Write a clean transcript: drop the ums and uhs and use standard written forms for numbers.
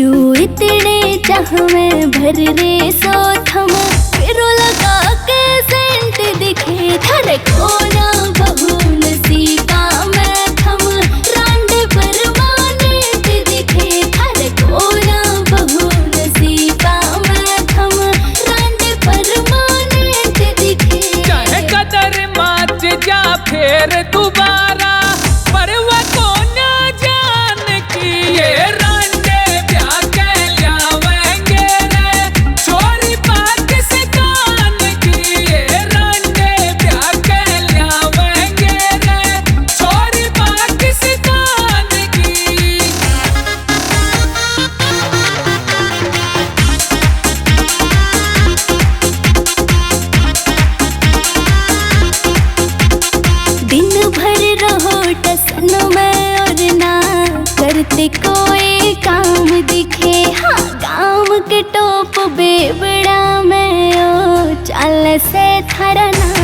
क्यों इतने चाह में भर रे सो थम, फिर लगा के सेंट दिखे थर कोना बबूल सी का मैं थम, रांडे परमानेंट दिखे थर कोना बबूल सी का मैं थम, रांडे परमानेंट दिखे। चाहे कदर माच जा फिर दोबारा, पर वो को न जान की ये रांडे ब्याह के लावेंगे रे, छोरी पाकिस्तान की ये रांडे ब्याह के लावेंगे रे, छोरी पाकिस्तान की। दिन भर रहो टसन में और ना करते कोई काम दिखे, हाँ गाँव के टोप बेबड़ा में ओ चल से थारा ना